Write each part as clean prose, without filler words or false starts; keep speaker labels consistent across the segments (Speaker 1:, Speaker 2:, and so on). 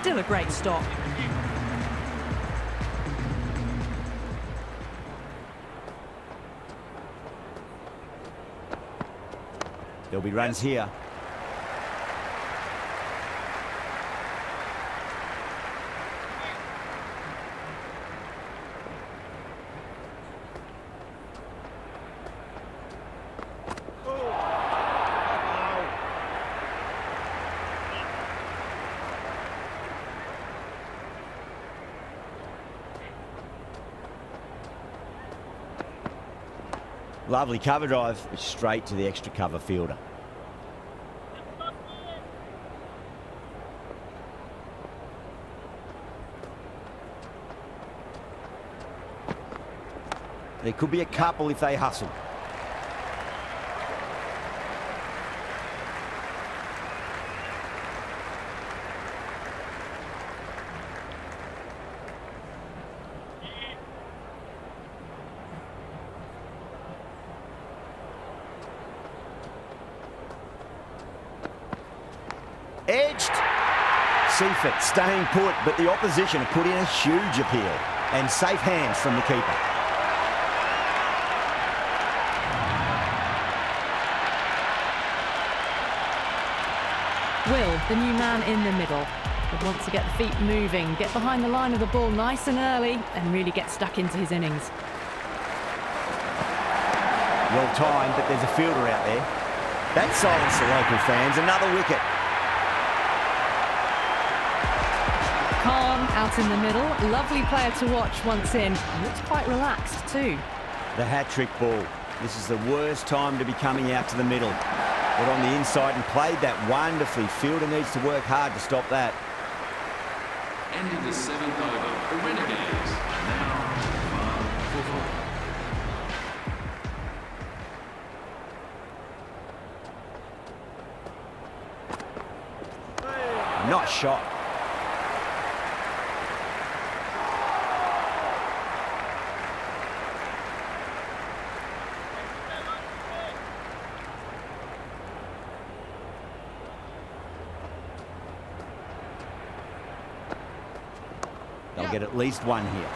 Speaker 1: still a great stop.
Speaker 2: There'll be runs here. Lovely cover drive, straight to the extra cover fielder. There could be a couple if they hustle. Edged. Seifert staying put, but the opposition have put in a huge appeal. And safe hands from the keeper.
Speaker 1: Will, the new man in the middle, would want to get the feet moving, get behind the line of the ball nice and early, and really get stuck into his innings.
Speaker 2: Well timed, but there's a fielder out there. That silenced the local fans. Another wicket.
Speaker 1: Calm out in the middle, lovely player to watch once in, looks quite relaxed too.
Speaker 2: The hat-trick ball. This is the worst time to be coming out to the middle. Got on the inside and played that wonderfully. Fielder needs to work hard to stop that.
Speaker 3: Ending the 7th over, the Renegades are now 5 for 4.
Speaker 2: Nice shot. They'll get at least one here.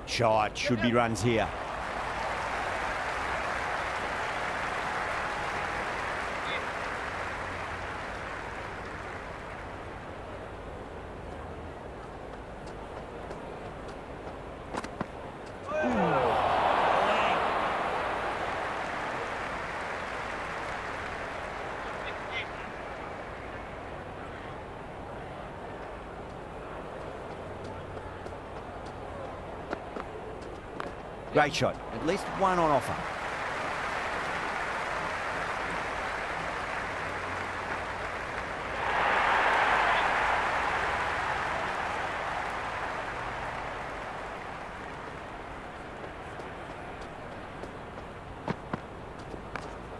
Speaker 2: Shot, should be runs here. Great shot. At least one on offer.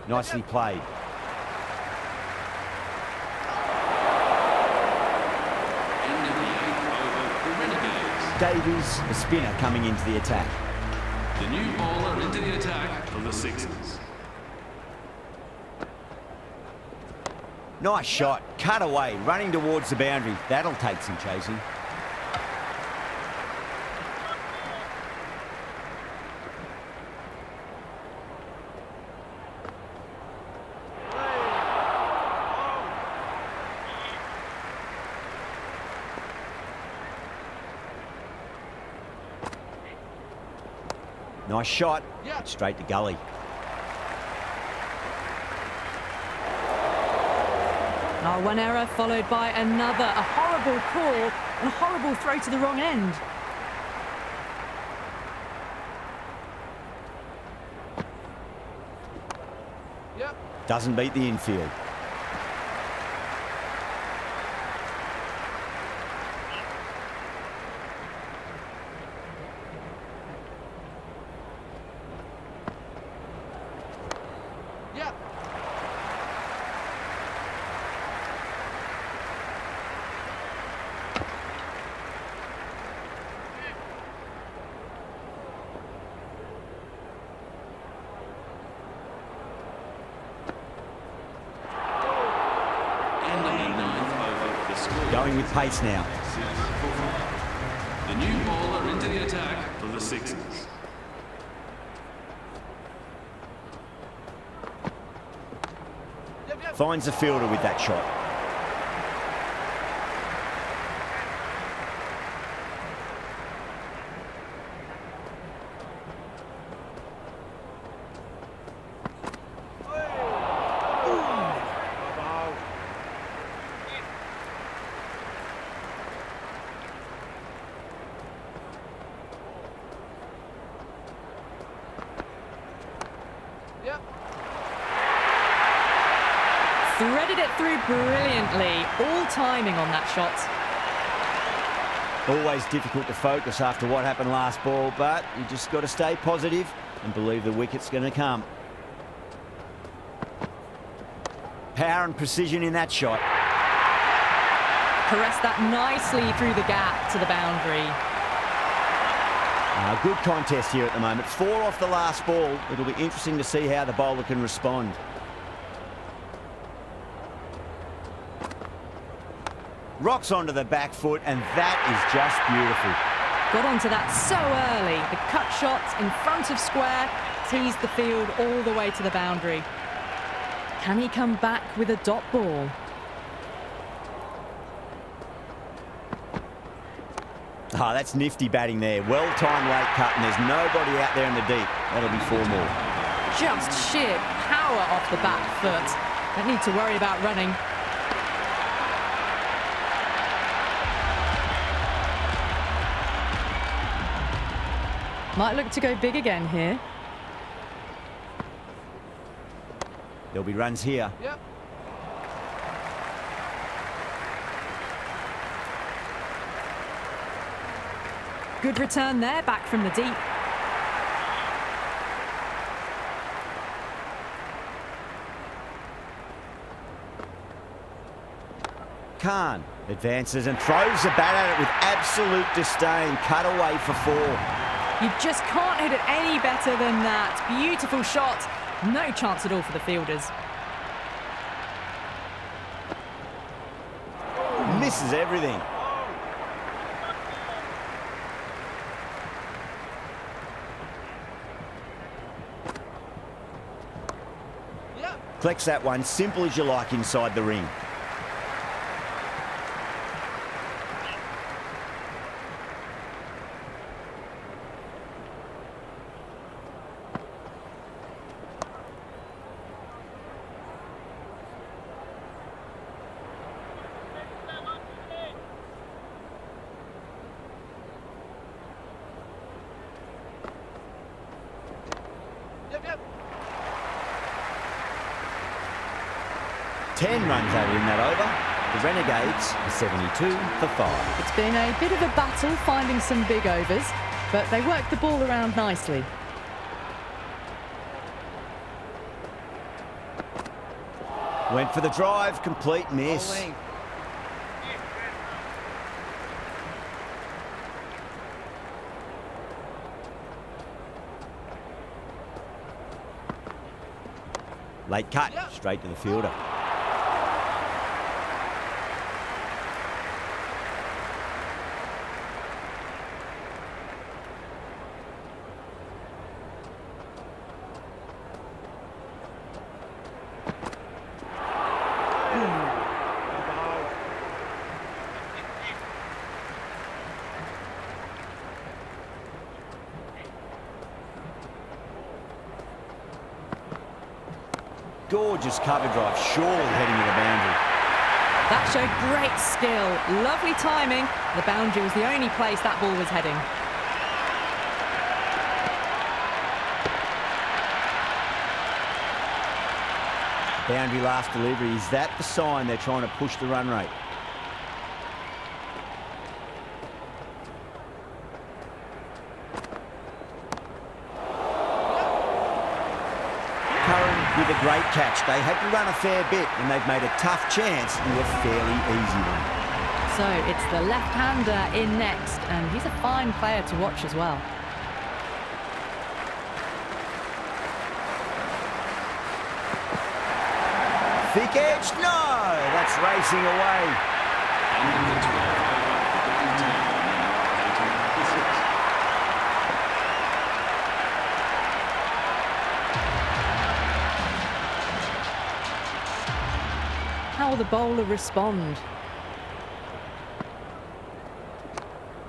Speaker 2: Nicely played.
Speaker 3: End of the 8th over, the Renegades.
Speaker 2: Davies, the spinner, coming into the attack.
Speaker 3: The new bowler into the attack for the Sixers.
Speaker 2: Nice shot. Cut away. Running towards the boundary. That'll take some chasing. Nice shot. Straight to gully.
Speaker 1: Oh, one error followed by another. A horrible call and a horrible throw to the wrong end.
Speaker 2: Doesn't beat the infield.
Speaker 3: score.
Speaker 2: Going with pace now.
Speaker 3: 6-4. The new bowler into the attack for the Sixers.
Speaker 2: Finds the fielder with that shot.
Speaker 1: Threaded it through brilliantly. All timing on that shot.
Speaker 2: Always difficult to focus after what happened last ball, but you just got to stay positive and believe the wicket's going to come. Power and precision in that shot.
Speaker 1: Caressed that nicely through the gap to the boundary.
Speaker 2: Good contest here at the moment. 4 off the last ball. It'll be interesting to see how the bowler can respond. Rocks onto the back foot, and that is just beautiful.
Speaker 1: Got onto that so early. The cut shot in front of square teased the field all the way to the boundary. Can he come back with a dot ball?
Speaker 2: That's nifty batting there. Well-timed late cut, and there's nobody out there in the deep. That'll be 4 more.
Speaker 1: Just sheer power off the back foot. Don't need to worry about running. Might look to go big again here.
Speaker 2: There'll be runs here.
Speaker 4: Yep.
Speaker 1: Good return there, back from the deep.
Speaker 2: Khan advances and throws the bat at it with absolute disdain. Cut away for 4.
Speaker 1: You just can't hit it any better than that. Beautiful shot. No chance at all for the fielders.
Speaker 2: Misses everything. Collects that one, simple as you like, inside the ring.
Speaker 4: Yep.
Speaker 2: 10 runs they were in that over. The Renegades are 72 for 5.
Speaker 1: It's been a bit of a battle finding some big overs, but they worked the ball around nicely.
Speaker 2: Went for the drive, complete miss.
Speaker 4: Bowling.
Speaker 2: Late cut, straight to the fielder. Gorgeous cover drive, surely heading to the boundary.
Speaker 1: That showed great skill. Lovely timing. The boundary was the only place that ball was heading.
Speaker 2: Boundary last delivery. Is that the sign they're trying to push the run rate? With a great catch. They had to run a fair bit and they've made a tough chance into a fairly easy one.
Speaker 1: So it's the left-hander in next, and he's a fine player to watch as well.
Speaker 2: Thick edge, no! That's racing away.
Speaker 3: End of the 12th over. Batting team now 18 for 6.
Speaker 1: How will the bowler respond?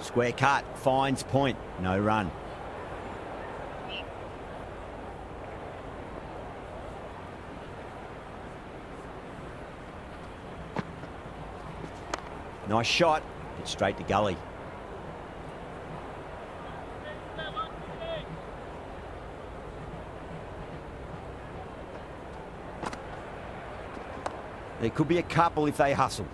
Speaker 2: Square cut, finds point, no run. Nice shot, it's straight to gully. There could be a couple if they hustle.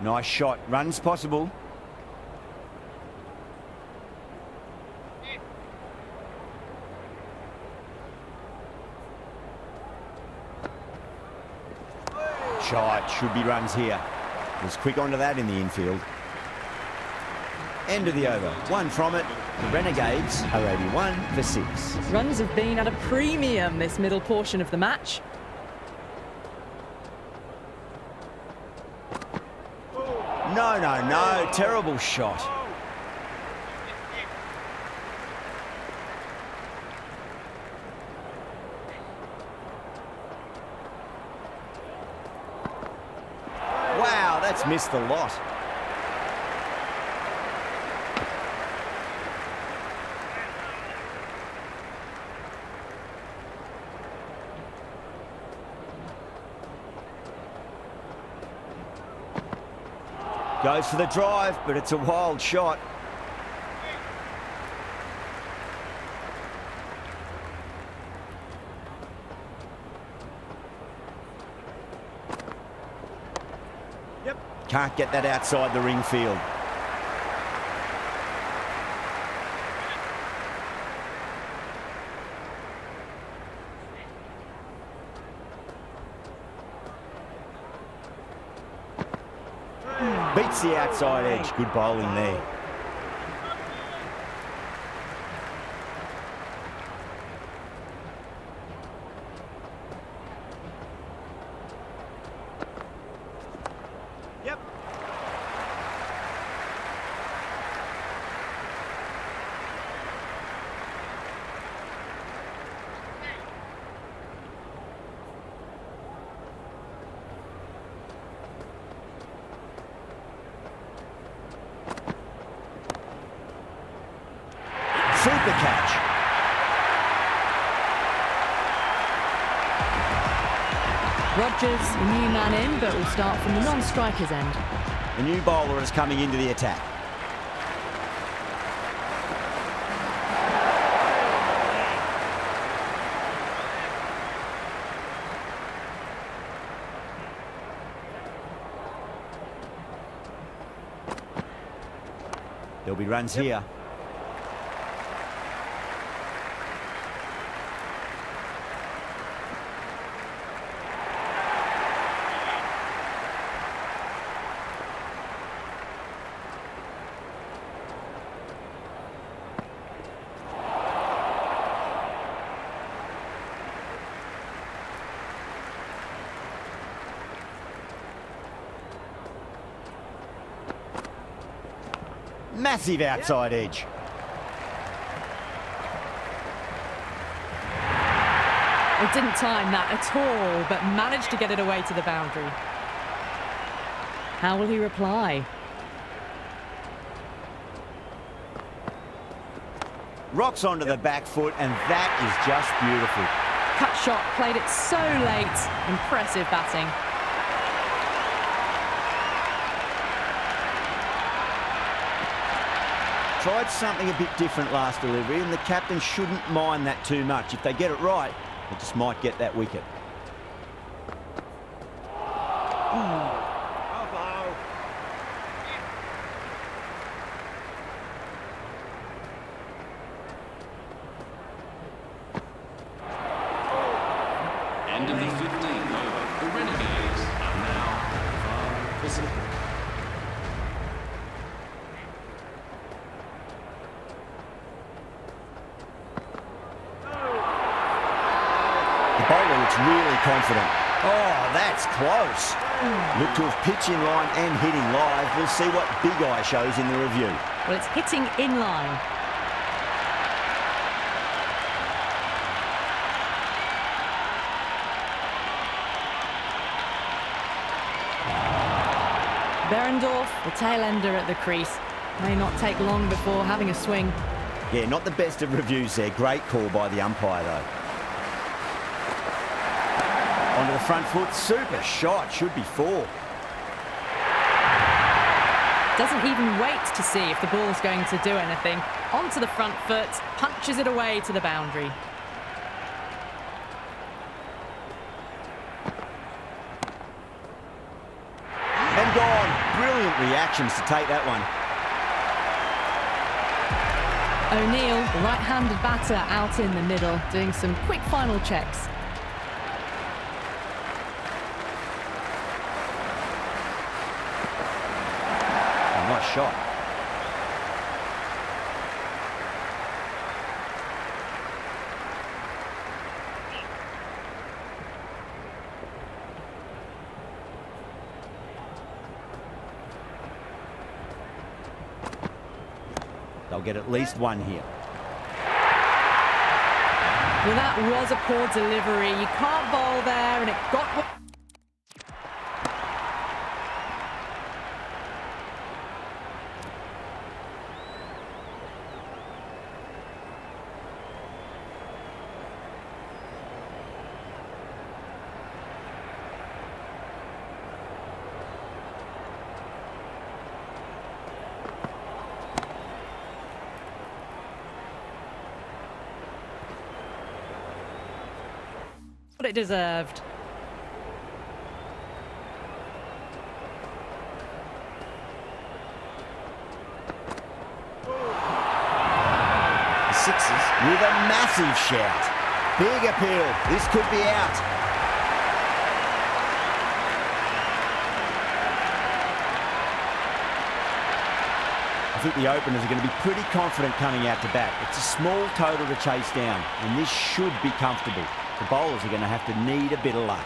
Speaker 2: Nice shot, runs possible. Shot, should be runs here. Was quick onto that in the infield. End of the over, one from it. The Renegades are 81 for 6.
Speaker 1: Runs have been at a premium this middle portion of the match.
Speaker 2: No, no, no, terrible shot. Wow, that's missed the lot. Goes for the drive, but it's a wild shot. Yep. Can't get that outside the ring field. Beats the outside edge. Good bowling there. Yep. Super catch.
Speaker 1: Rogers, a new man in, but will start from the non-striker's end.
Speaker 2: The new bowler is coming into the attack. There'll be runs here. Massive outside edge.
Speaker 1: It didn't time that at all, but managed to get it away to the boundary. How will he reply?
Speaker 2: Rocks onto the back foot, and that is just beautiful.
Speaker 1: Cut shot, played it so late. Impressive batting.
Speaker 2: Tried something a bit different last delivery, and the captain shouldn't mind that too much. If they get it right, they just might get that wicket.
Speaker 3: End of the 15th over. The Renegades are now 5 for 7.
Speaker 2: The bowler looks really confident. Oh, that's close. Look to have pitch in line and hitting live. We'll see what Big Eye shows in the review.
Speaker 1: Well, it's hitting in line. Berendorf, the tail ender at the crease. May not take long before having a swing.
Speaker 2: Yeah, not the best of reviews there. Great call by the umpire, though. Onto the front foot. Super shot. Should be 4.
Speaker 1: Doesn't even wait to see if the ball's going to do anything. Onto the front foot, punches it away to the boundary.
Speaker 2: And gone. Brilliant reactions to take that one.
Speaker 1: O'Neill, the right-handed batter, out in the middle, doing some quick final checks.
Speaker 2: Oh, nice shot. They'll get at least one here.
Speaker 1: Well, that was a poor delivery. You can't bowl there, and it got... what it deserved.
Speaker 2: The Sixers with a massive shout. Big appeal. This could be out. I think the openers are going to be pretty confident coming out to bat. It's a small total to chase down, and this should be comfortable. The bowlers are going to have to need a bit of luck.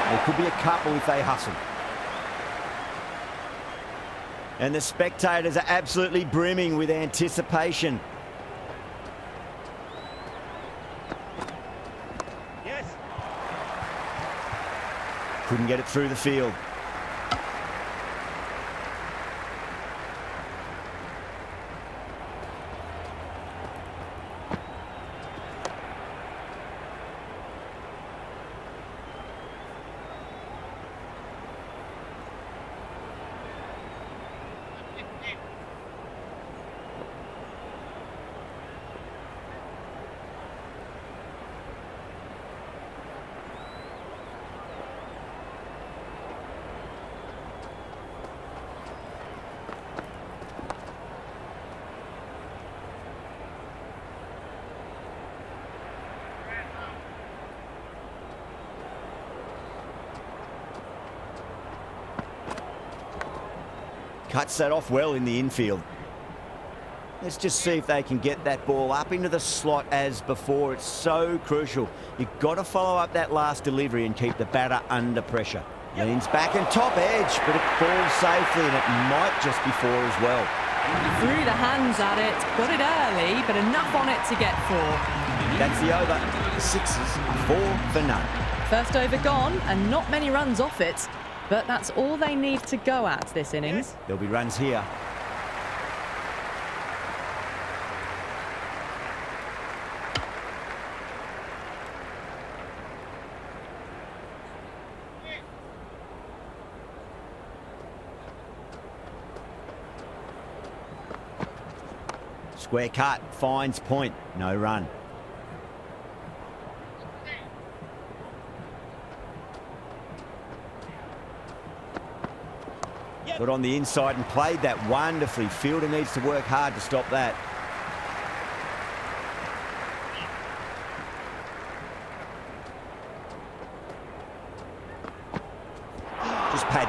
Speaker 2: There could be a couple if they hustle. And the spectators are absolutely brimming with anticipation. Yes. Couldn't get it through the field. Cuts that off well in the infield. Let's just see if they can get that ball up into the slot as before. It's so crucial. You've got to follow up that last delivery and keep the batter under pressure. Leans back and top edge, but it falls safely, and it might just be 4 as well.
Speaker 1: Threw the hands at it, got it early, but enough on it to get 4.
Speaker 2: That's the over. The Sixers are 4 for none.
Speaker 1: First over gone, and not many runs off it. But that's all they need to go at this innings.
Speaker 2: There'll be runs here. Square cut, finds point, no run. Got on the inside and played that wonderfully. Fielder needs to work hard to stop that.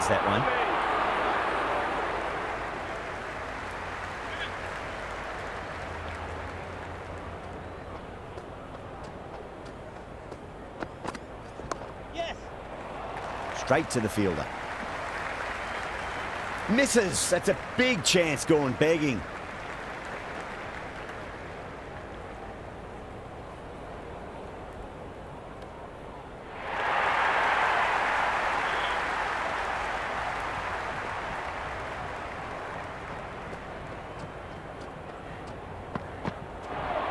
Speaker 2: gets that one. Straight to the fielder. Misses. That's a big chance going begging.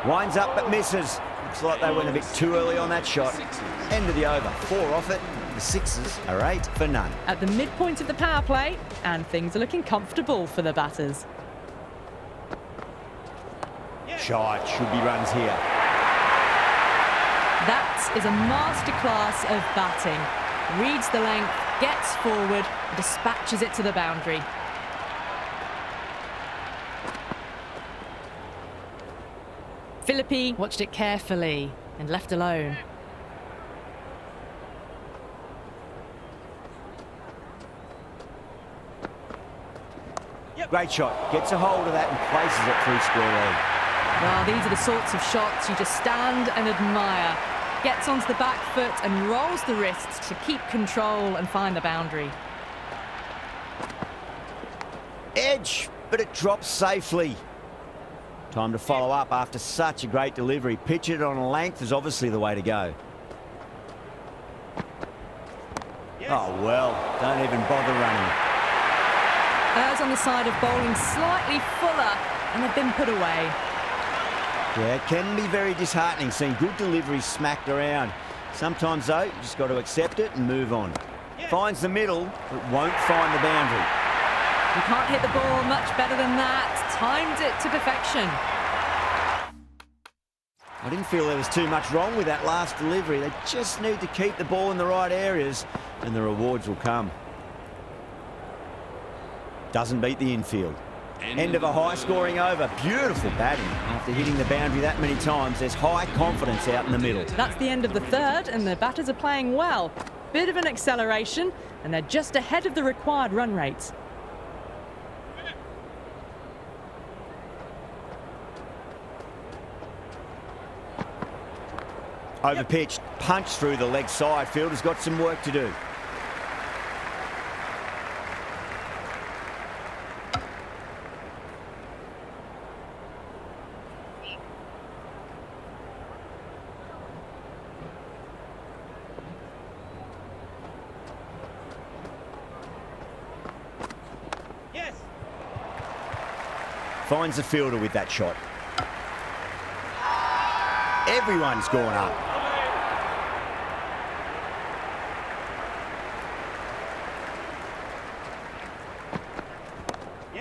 Speaker 2: Winds up but misses. Looks like they went a bit too early on that shot. End of the over. 4 off it. The Sixers are 8 for none.
Speaker 1: At the midpoint of the power play, and things are looking comfortable for the batters.
Speaker 2: Shot. Should be runs here.
Speaker 1: That is a masterclass of batting. Reads the length, gets forward, dispatches it to the boundary. Philippi watched it carefully and left alone.
Speaker 2: Great shot. Gets a hold of that and places it through square leg.
Speaker 1: Well, these are the sorts of shots you just stand and admire. Gets onto the back foot and rolls the wrists to keep control and find the boundary.
Speaker 2: Edge, but it drops safely. Time to follow up after such a great delivery. Pitch it on a length is obviously the way to go. Oh, well, don't even bother running.
Speaker 1: Errs on the side of bowling slightly fuller, and they've been put away.
Speaker 2: Yeah, it can be very disheartening seeing good deliveries smacked around. Sometimes, though, you just got to accept it and move on. Finds the middle, but won't find the boundary.
Speaker 1: You can't hit the ball much better than that. Timed it to perfection.
Speaker 2: I didn't feel there was too much wrong with that last delivery. They just need to keep the ball in the right areas, and the rewards will come. Doesn't beat the infield. End of a high-scoring over. Beautiful batting. After hitting the boundary that many times, there's high confidence out in the middle.
Speaker 1: That's the end of the third, and the batters are playing well. Bit of an acceleration, and they're just ahead of the required run rates.
Speaker 2: Overpitched, punched through the leg side. Fielder's got some work to do. Finds the fielder with that shot. Everyone's gone up.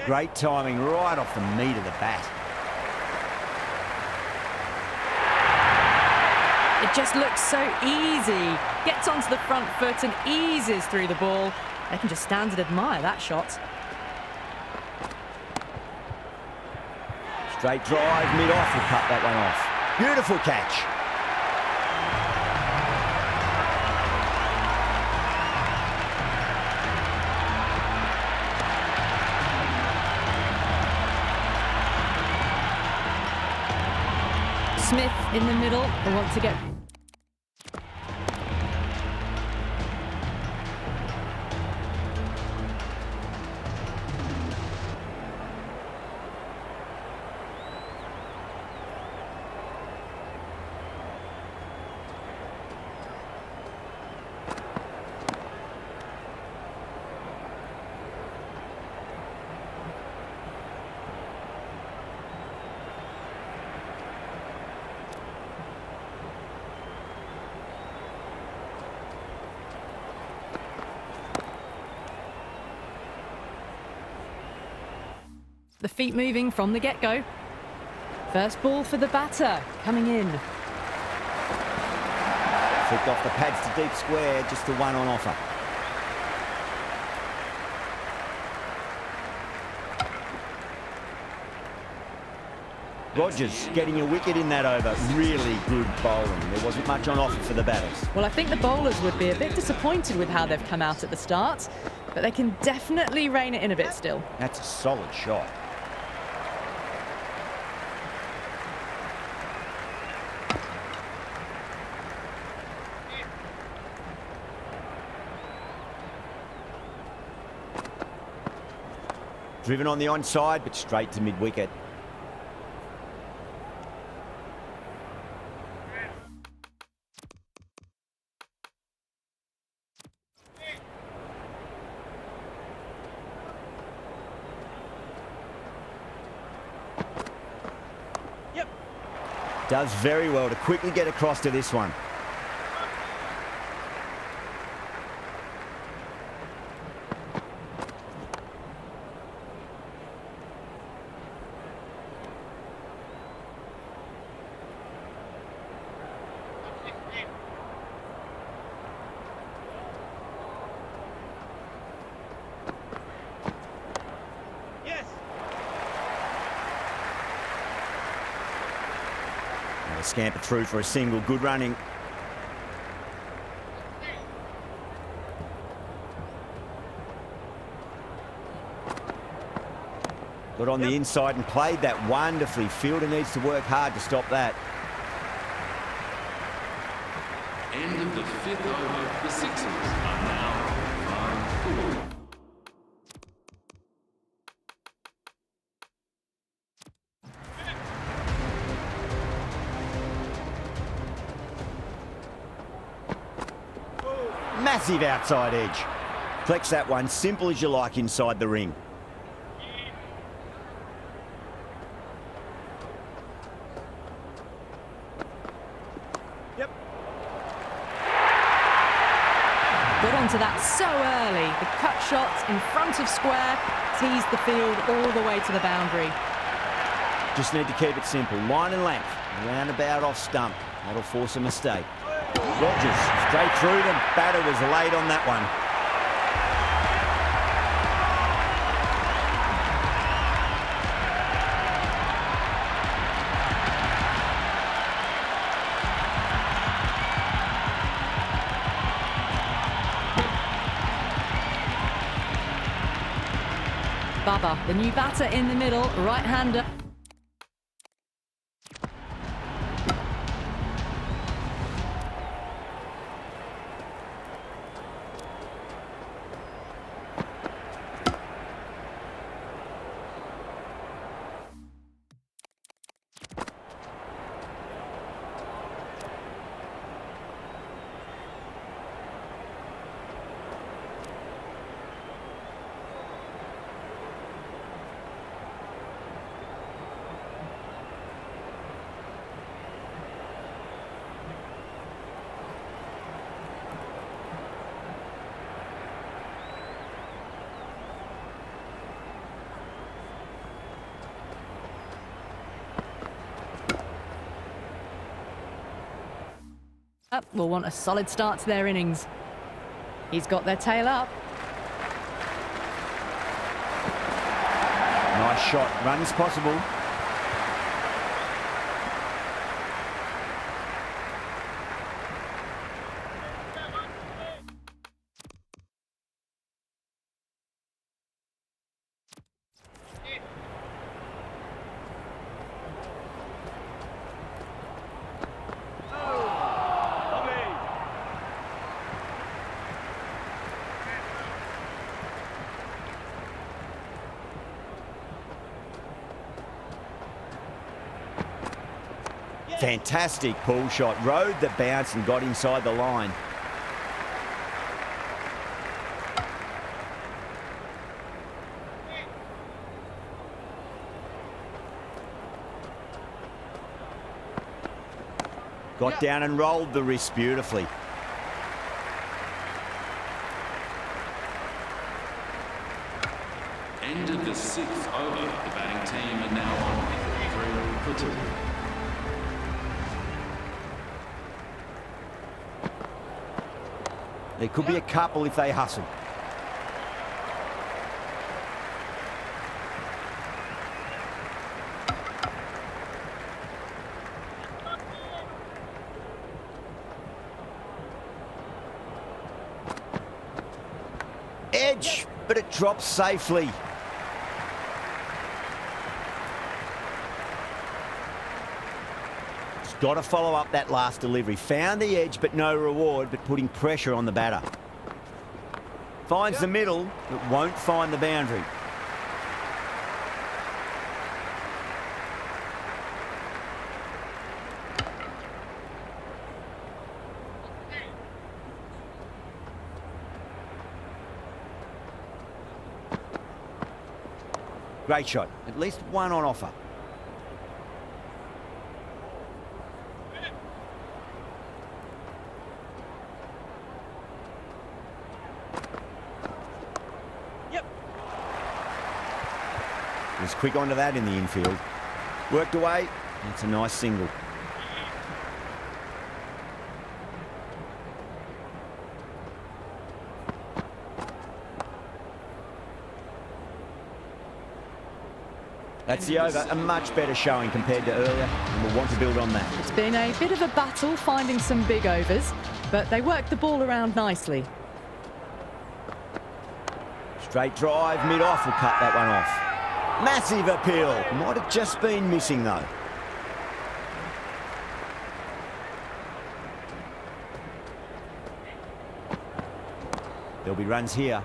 Speaker 2: Great timing right off the meat of the bat.
Speaker 1: It just looks so easy. Gets onto the front foot and eases through the ball. They can just stand and admire that shot.
Speaker 2: Straight drive, mid-off, will cut that one off. Beautiful catch.
Speaker 1: Smith in the middle, they want to get... The feet moving from the get-go. First ball for the batter, coming in.
Speaker 2: Flicked off the pads to deep square, just the one on offer. Rogers getting a wicket in that over. Really good bowling. There wasn't much on offer for the batters.
Speaker 1: Well, I think the bowlers would be a bit disappointed with how they've come out at the start. but they can definitely rein it in a bit still.
Speaker 2: That's a solid shot. Driven on the onside, but straight to mid-wicket. Does very well to quickly get across to this one. They scamper through for a single. Good running. Got on the inside and played that wonderfully. Fielder needs to work hard to stop that.
Speaker 3: End of the 5th over. The Sixers are now 5-4.
Speaker 2: Massive outside edge. Flex that one, simple as you like inside the ring.
Speaker 1: Got onto that so early. The cut shot in front of square teased the field all the way to the boundary.
Speaker 2: Just need to keep it simple. Line and length. Roundabout off stump. That'll force a mistake. Rogers straight through. The batter was late on that one.
Speaker 1: Bubba, the new batter in the middle, right-hander. Will want a solid start to their innings. He's got their tail up.
Speaker 2: Nice shot. Runs possible. Fantastic pull shot. Rode the bounce and got inside the line. Got down and rolled the wrist beautifully.
Speaker 3: End of the 6th over. The batting team are now on 3 for 2.
Speaker 2: There could be a couple if they hustle. Edge edge, but it drops safely. He's got to follow up that last delivery. Found the edge, but no reward, but putting pressure on the batter. Finds the middle, but won't find the boundary. Great shot. At least one on offer.
Speaker 1: Yep.
Speaker 2: Was quick onto that in the infield. Worked away. It's a nice single. That's the over. A much better showing compared to earlier, and we'll want to build on that.
Speaker 1: It's been a bit of a battle finding some big overs, but they worked the ball around nicely.
Speaker 2: Straight drive, mid-off will cut that one off. Massive appeal. Might have just been missing, though. There'll be runs here.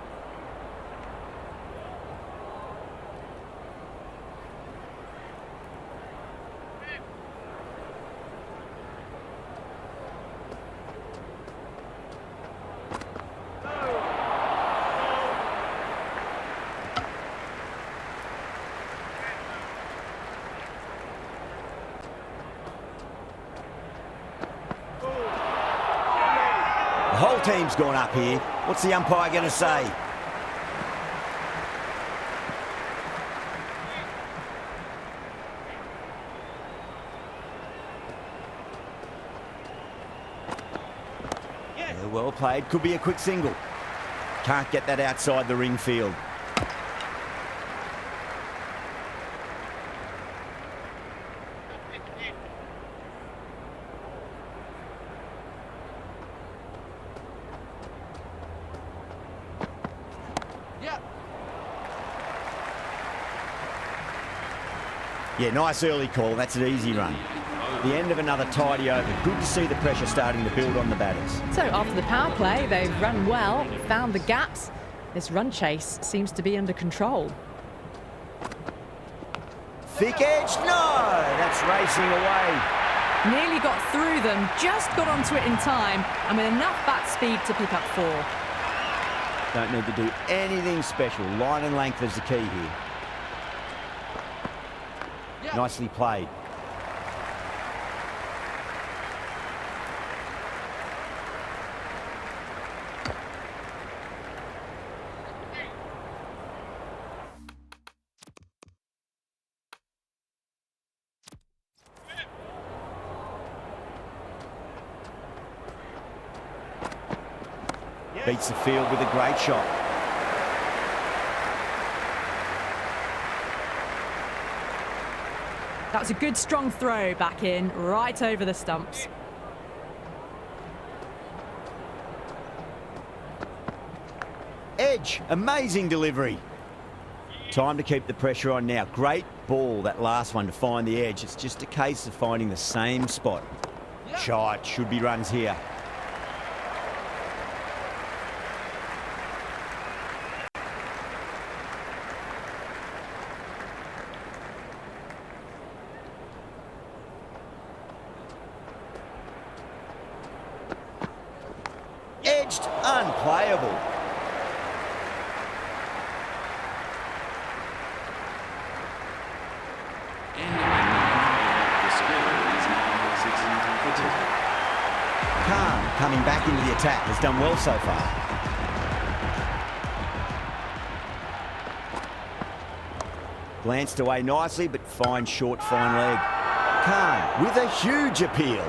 Speaker 2: The whole team's gone up here. What's the umpire going to say? Yeah, well played. Could be a quick single. Can't get that outside the ring field. Yeah, nice early call. That's an easy run. The end of another tidy over. Good to see the pressure starting to build on the batters.
Speaker 1: So after the power play, they've run well, found the gaps. This run chase seems to be under control.
Speaker 2: Thick edge, no! That's racing away.
Speaker 1: Nearly got through them, just got onto it in time, and with enough bat speed to pick up 4.
Speaker 2: Don't need to do anything special. Line and length is the key here. Nicely played. Beats the field with a great shot.
Speaker 1: That was a good strong throw back in, right over the stumps.
Speaker 2: Edge, amazing delivery. Time to keep the pressure on now. Great ball, that last one, to find the edge. It's just a case of finding the same spot. Shot, should be runs here. Edged, unplayable. Khan coming back into the attack, has done well so far. Glanced away nicely, but fine short, fine leg. Khan with a huge appeal.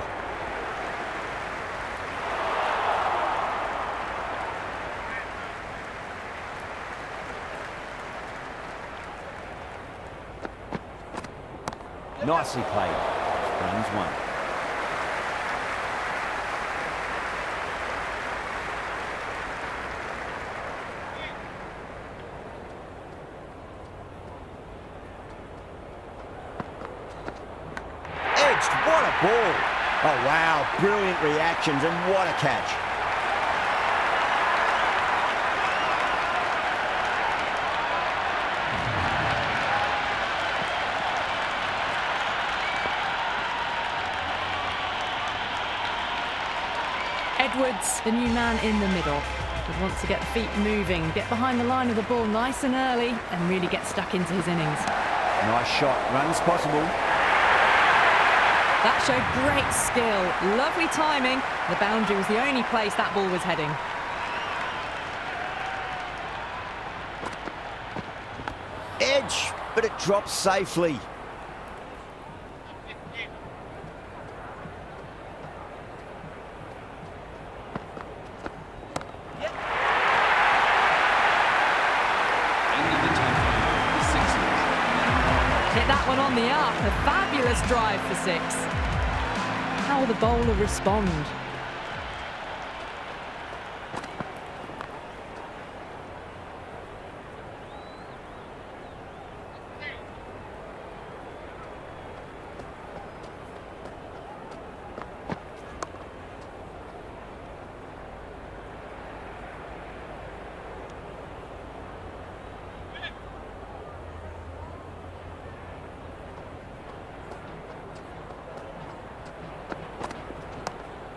Speaker 2: Nicely played. Runs 1. ball. Oh, wow, brilliant reactions, and what a catch.
Speaker 1: Edwards, the new man in the middle, would want to get the feet moving, get behind the line of the ball nice and early, and really get stuck into his innings.
Speaker 2: Nice shot, runs possible.
Speaker 1: That showed great skill, lovely timing. The boundary was the only place that ball was heading.
Speaker 2: Edge, but it drops safely.
Speaker 1: Hit that one on the up, a fabulous drive for 6. How will the bowler respond?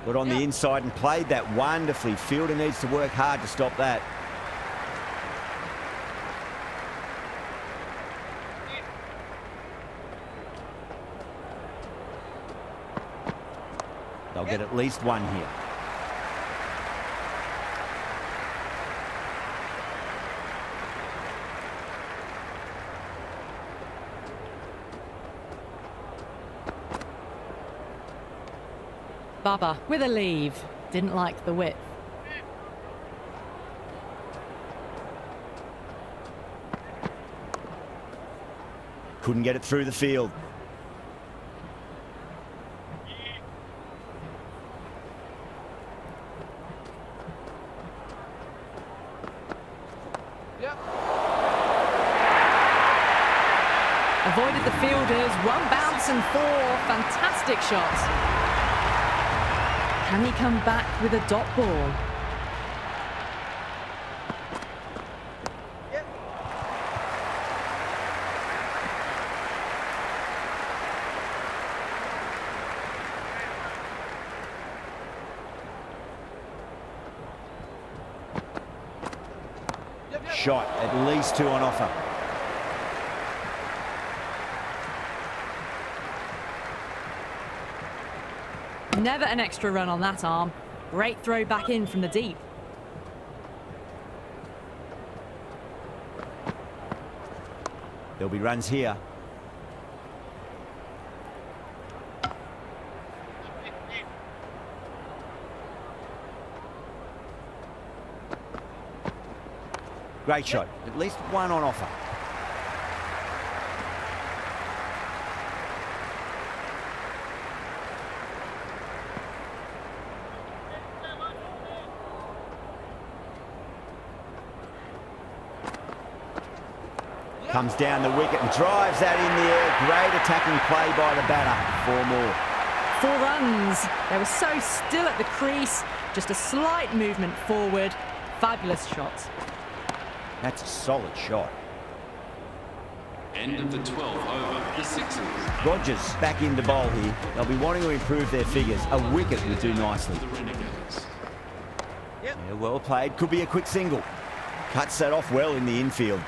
Speaker 2: Got on the inside and played that wonderfully. Fielder needs to work hard to stop that. They'll get at least one here.
Speaker 1: Baba with a leave. Didn't like the width.
Speaker 2: Couldn't get it through the field.
Speaker 1: Avoided the fielders. 1 bounce and 4. Fantastic shots. Can he come back with a dot ball?
Speaker 2: Shot, at least 2 on offer.
Speaker 1: Never an extra run on that arm. Great throw back in from the deep.
Speaker 2: There'll be runs here. Great shot. At least 1 on offer. Comes down the wicket and drives that in the air. Great attacking play by the batter. 4 more.
Speaker 1: 4 runs. They were so still at the crease. Just a slight movement forward. Fabulous shots.
Speaker 2: That's a solid shot.
Speaker 3: End of the 12th over, the Sixers.
Speaker 2: Rogers back into bowl here. They'll be wanting to improve their figures. A wicket would do nicely.
Speaker 3: The Renegades.
Speaker 2: Yeah, well played. Could be a quick single. Cuts that off well in the infield.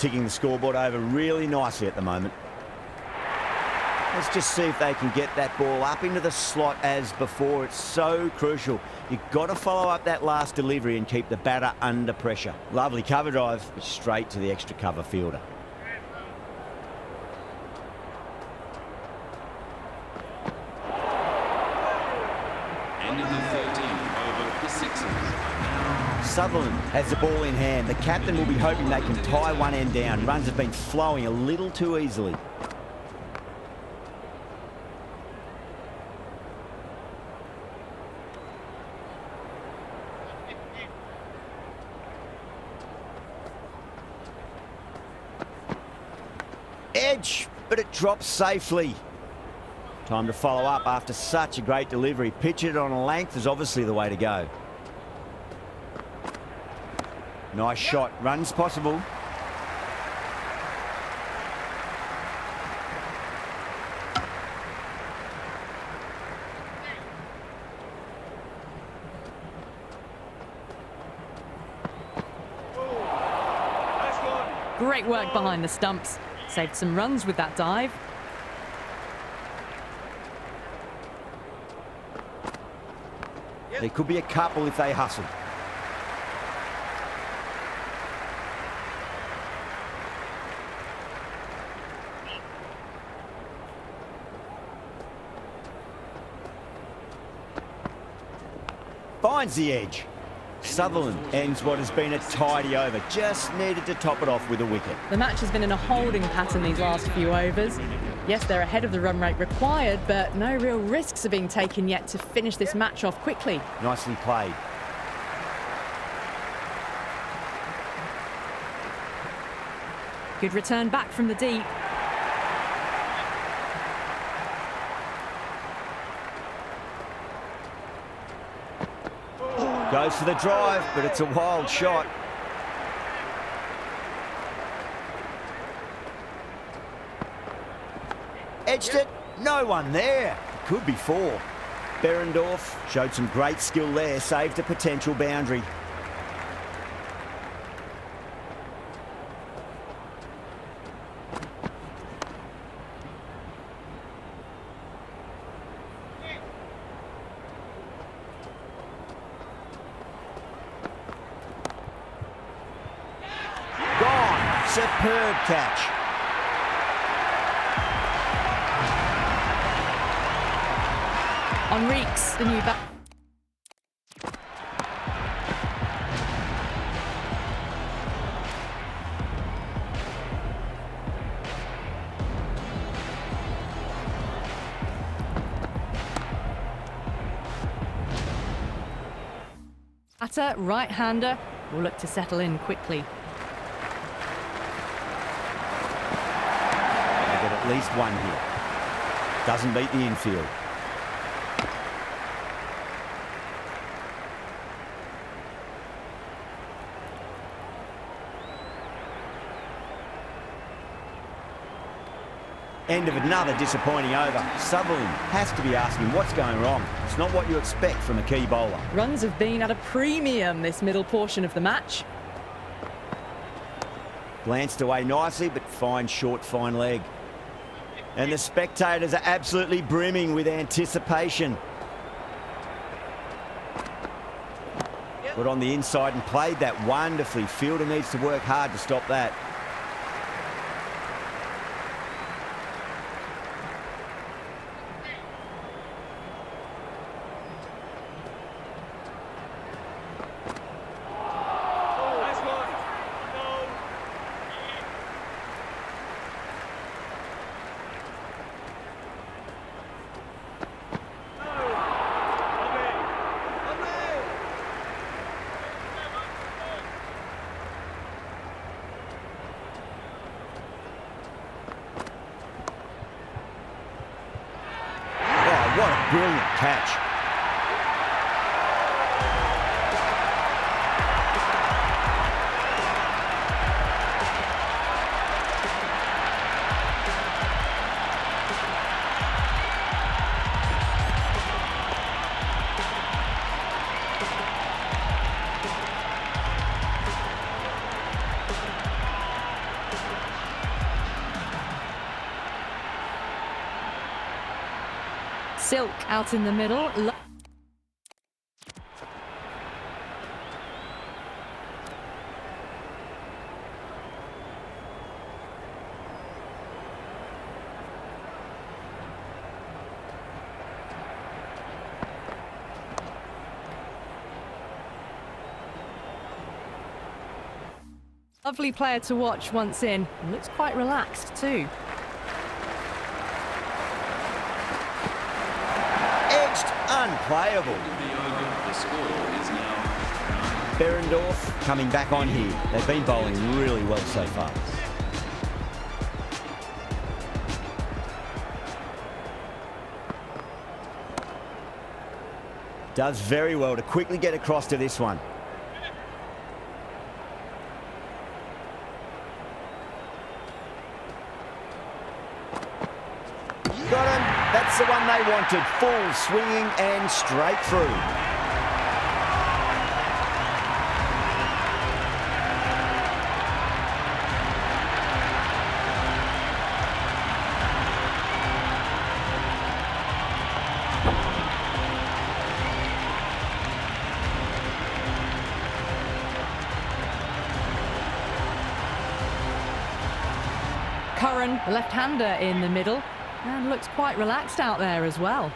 Speaker 2: ticking the scoreboard over really nicely at the moment. Let's just see if they can get that ball up into the slot as before. It's so crucial. You've got to follow up that last delivery and keep the batter under pressure. Lovely cover drive, straight to the extra cover fielder.
Speaker 3: End of the 13th over. The Sixers are now.
Speaker 2: Sutherland has the ball in hand. The captain will be hoping they can tie one end down. Runs have been flowing a little too easily. Edge, but it drops safely. Time to follow up after such a great delivery. Pitch it on a length is obviously the way to go. Nice shot. Runs possible.
Speaker 1: Great work behind the stumps. Saved some runs with that dive.
Speaker 2: There could be a couple if they hustle. Finds the edge. Sutherland ends what has been a tidy over. Just needed to top it off with a wicket.
Speaker 1: The match has been in a holding pattern these last few overs. Yes, they're ahead of the run rate required, but no real risks are being taken yet to finish this match off quickly.
Speaker 2: Nicely played.
Speaker 1: Good return back from the deep.
Speaker 2: Goes for the drive, but it's a wild shot. Edged it, no one there. Could be four. Berendorf showed some great skill there, saved a potential boundary. Gone, superb catch.
Speaker 1: On Reeks, the new back. Batter, right-hander, will look to settle in quickly.
Speaker 2: They get at least one here. Doesn't beat the infield. End of another disappointing over. Sutherland has to be asking what's going wrong. It's not what you expect from a key bowler.
Speaker 1: Runs have been at a premium this middle portion of the match.
Speaker 2: Glanced away nicely, but fine short, fine leg. And the spectators are absolutely brimming with anticipation. Got on the inside and played that wonderfully. Fielder needs to work hard to stop that. What a brilliant catch.
Speaker 1: Silk out in the middle. Lovely player to watch once in. Looks quite relaxed too.
Speaker 2: Edged, unplayable.
Speaker 3: The score is now
Speaker 2: Behrendorff coming back on here. They've been bowling really well so far. Does very well to quickly get across to this one. Got him. That's the one they wanted. Full swinging and straight through.
Speaker 1: Curran, the left-hander in the middle, and looks quite relaxed out there as well.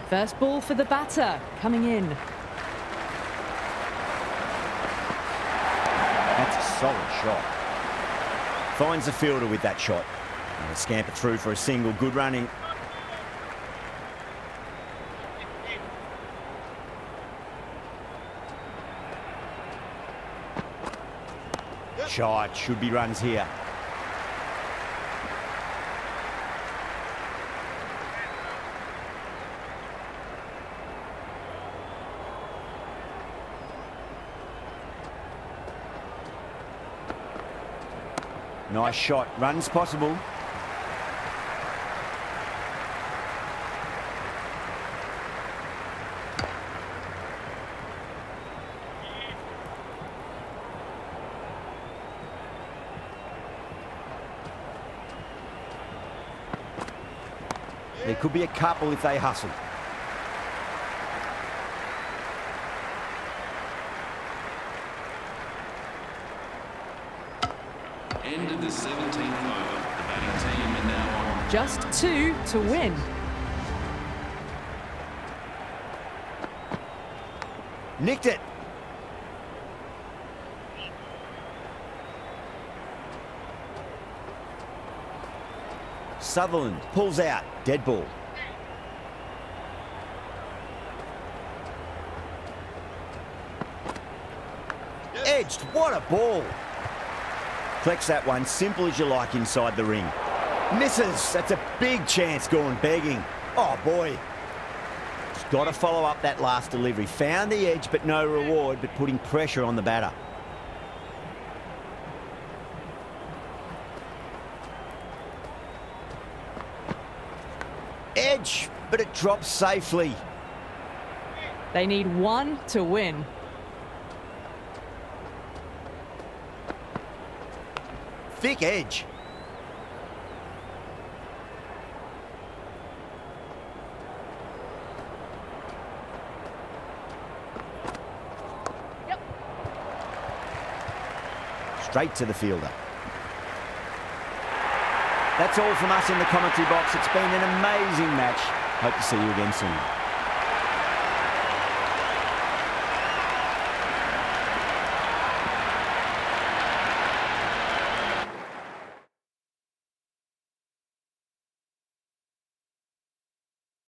Speaker 1: First ball for the batter, coming in.
Speaker 2: That's a solid shot. Finds the fielder with that shot. And they scamper through for a single. Good running. Shot. Should be runs here. Nice shot. Runs possible. There could be a couple if they hustle.
Speaker 3: end of the 17th over. The batting team are now on.
Speaker 1: Just 2 to win.
Speaker 2: Nicked it. Sutherland pulls out. Dead ball. Edged. What a ball. Collects that one. Simple as you like inside the ring. Misses. That's a big chance gone begging. Oh, boy. Just got to follow up that last delivery. Found the edge, but no reward, but putting pressure on the batter. Edge, but it drops safely.
Speaker 1: They need 1 to win.
Speaker 2: Thick edge.
Speaker 1: Yep.
Speaker 2: Straight to the fielder. That's all from us in the commentary box. It's been an amazing match. Hope to see you again soon.